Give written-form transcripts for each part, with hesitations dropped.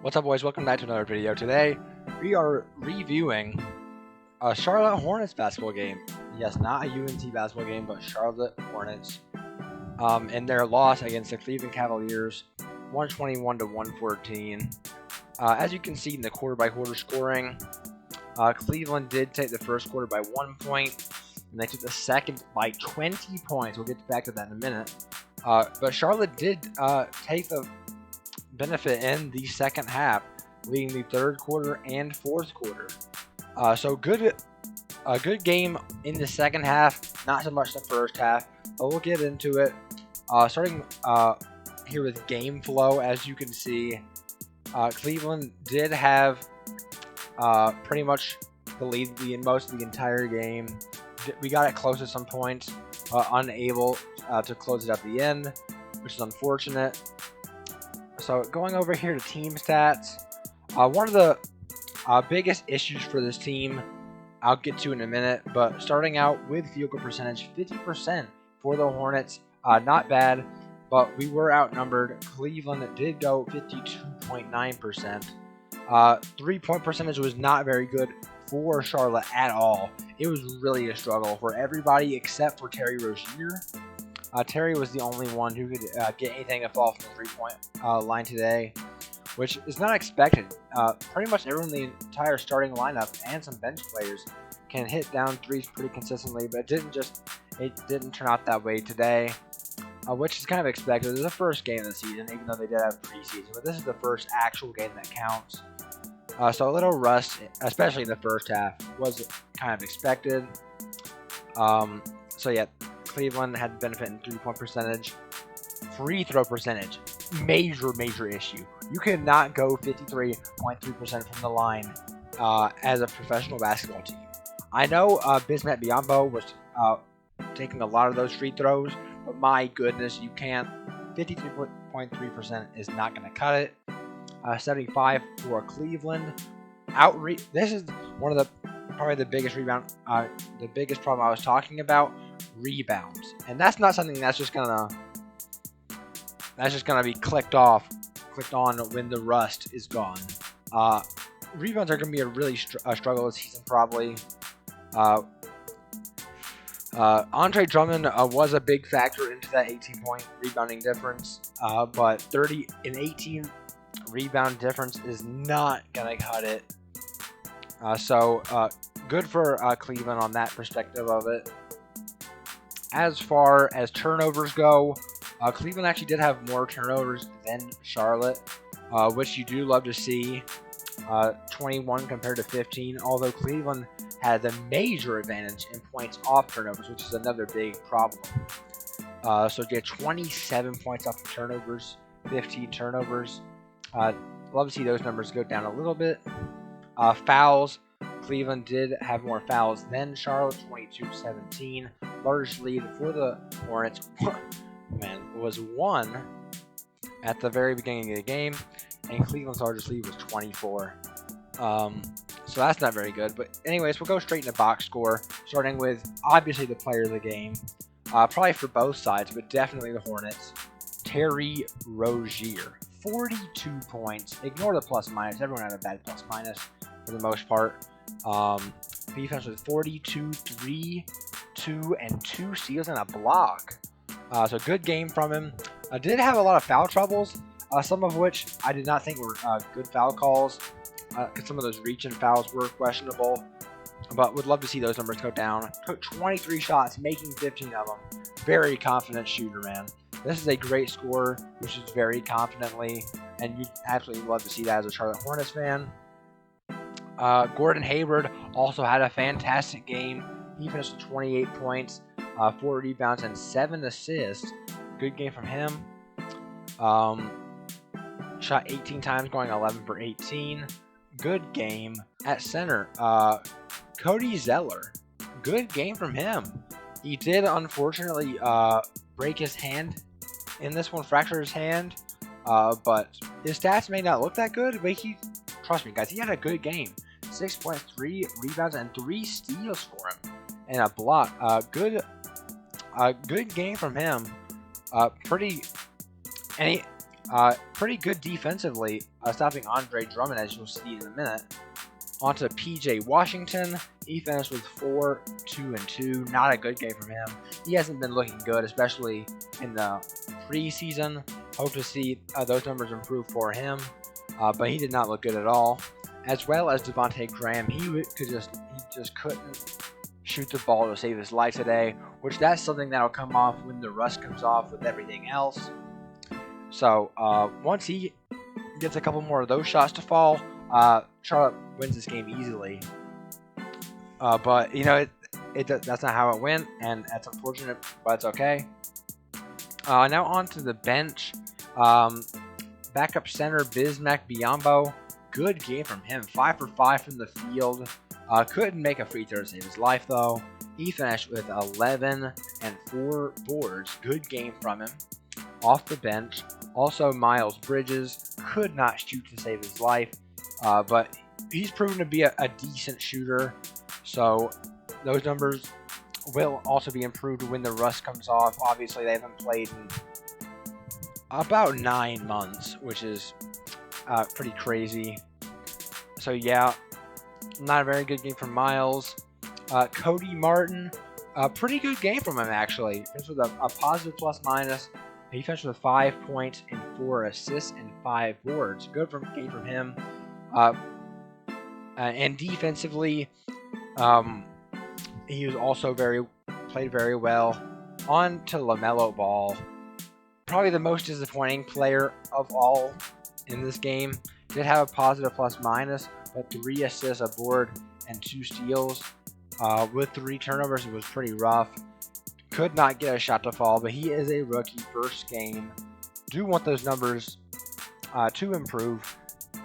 What's up, boys? Welcome back to another video. Today, we are reviewing a Charlotte Hornets basketball game. Yes, not a UNC basketball game, but Charlotte Hornets. And their loss against the Cleveland Cavaliers, 121 to 114. As you can see in the quarter-by-quarter scoring, Cleveland did take the first quarter by 1 point, and they took the second by 20 points. We'll get back to that in a minute. But Charlotte did take the benefit in the second half, leading the third quarter and fourth quarter. So a good game in the second half, not so much the first half, but we'll get into it. Starting here with game flow, as you can see, Cleveland did have pretty much the lead in most of the entire game. We got it close at some points, unable to close it at the end, which is unfortunate. So going over here to team stats, one of the biggest issues for this team, I'll get to in a minute, but starting out with field goal percentage, 50% for the Hornets, not bad, but we were outnumbered. Cleveland did go 52.9%. Three-point percentage was not very good for Charlotte at all. It was really a struggle for everybody except for Terry Rozier. Terry was the only one who could get anything to fall from the three-point line today, which is not expected. Pretty much everyone in the entire starting lineup and some bench players can hit down threes pretty consistently, but it didn't turn out that way today, which is kind of expected. It was the first game of the season, even though they did have preseason, but this is the first actual game that counts. So a little rust, especially in the first half, was kind of expected. So yeah, Cleveland had the benefit in three-point percentage. Free throw percentage, major issue. You cannot go 53.3% from the line as a professional basketball team. I know Bismack Biyombo was taking a lot of those free throws, but my goodness, you can't. 53.3% is not going to cut it. 75 for Cleveland. This is one of probably the biggest problem I was talking about. Rebounds, and that's not something that's just gonna be clicked on when the rust is gone. Rebounds are gonna be a really struggle this season, probably. Andre Drummond was a big factor into that 18-point rebounding difference, but 30 and 18 rebound difference is not gonna cut it. So good for Cleveland on that perspective of it. As far as turnovers go, Cleveland actually did have more turnovers than Charlotte, which you do love to see. 21 compared to 15, although Cleveland had the major advantage in points off turnovers, which is another big problem. So you get 27 points off of turnovers, 15 turnovers. Love to see those numbers go down a little bit. Fouls. Cleveland did have more fouls than Charlotte, 22-17. Largest lead for the Hornets, was 1 at the very beginning of the game, and Cleveland's largest lead was 24. So that's not very good. But anyways, we'll go straight into box score, starting with obviously the player of the game, probably for both sides, but definitely the Hornets. Terry Rozier, 42 points. Ignore the plus minus. Everyone had a bad plus minus for the most part. Defense was 42, 3, 2, and 2 steals and a block. So good game from him. Did have a lot of foul troubles, some of which I did not think were good foul calls, because some of those reach-in fouls were questionable. But would love to see those numbers go down. Took 23 shots, making 15 of them. Very confident shooter, man. This is a great scorer, who shoots very confidently, and you'd absolutely love to see that as a Charlotte Hornets fan. Gordon Hayward also had a fantastic game. He finished with 28 points, 4 rebounds, and 7 assists. Good game from him. Shot 18 times, going 11 for 18. Good game at center. Cody Zeller. Good game from him. He did unfortunately break his hand in this one, fracture his hand. But his stats may not look that good, but trust me, guys, he had a good game. 6.3 rebounds and 3 steals for him, and a block. Good game from him. Pretty good defensively, stopping Andre Drummond, as you'll see in a minute. On to PJ Washington. He finished with 4, 2, and 2. Not a good game from him. He hasn't been looking good, especially in the preseason. Hope to see those numbers improve for him, but he did not look good at all. As well as Devontae Graham, he just couldn't shoot the ball to save his life today, which that's something that'll come off when the rust comes off with everything else. So once he gets a couple more of those shots to fall, Charlotte wins this game easily. But you know, that's not how it went, and that's unfortunate, but it's okay. Now on to the bench. Backup center Bismack Biyombo. Good game from him. 5 for 5 from the field. Couldn't make a free throw to save his life though. He finished with 11 and 4 boards. Good game from him. Off the bench, also Miles Bridges could not shoot to save his life, but he's proven to be a decent shooter. So those numbers will also be improved when the rust comes off. Obviously, they haven't played in about 9 months, which is pretty crazy. So yeah, not a very good game from Miles. Cody Martin, a pretty good game from him actually. Finished with a positive plus minus. He finished with 5 points and 4 assists and 5 boards. Good game from him. And defensively, he was also played very well. On to LaMelo Ball, probably the most disappointing player of all in this game. Did have a positive plus minus, but 3 assists, a board, and 2 steals. With 3 turnovers, it was pretty rough. Could not get a shot to fall, but he is a rookie, first game. Do want those numbers to improve.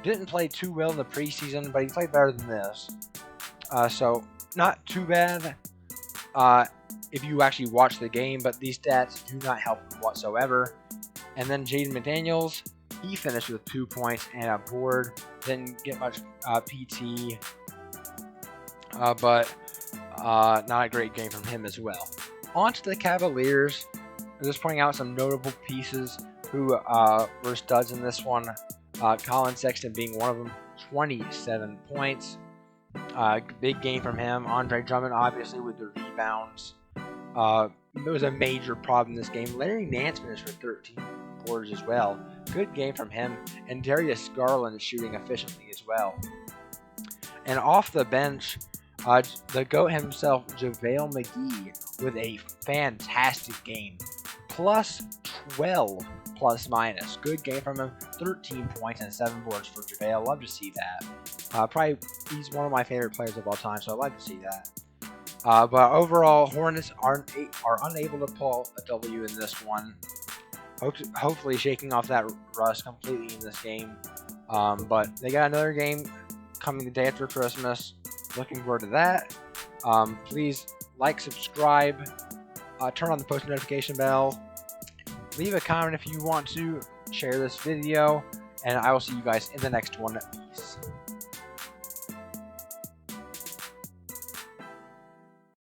Didn't play too well in the preseason, but he played better than this. So not too bad if you actually watch the game, but these stats do not help him whatsoever. And then Jaden McDaniels, he finished with 2 points and a board. Didn't get much PT, but not a great game from him as well. On to the Cavaliers. I'm just pointing out some notable pieces who were studs in this one. Colin Sexton being one of them, 27 points. Big game from him. Andre Drummond, obviously, with the rebounds. It was a major problem in this game. Larry Nance finished with 13 boards as well. Good game from him. And Darius Garland shooting efficiently as well. And off the bench, the GOAT himself, JaVale McGee, with a fantastic game. Plus 12 plus minus. Good game from him. 13 points and 7 boards for JaVale. Love to see that. Probably he's one of my favorite players of all time, so I like to see that. But overall, Hornets are unable to pull a W in this one. Hopefully shaking off that rust completely in this game. But they got another game coming the day after Christmas. Looking forward to that. Please like, subscribe, turn on the post notification bell, leave a comment if you want to, share this video, and I will see you guys in the next one. Peace.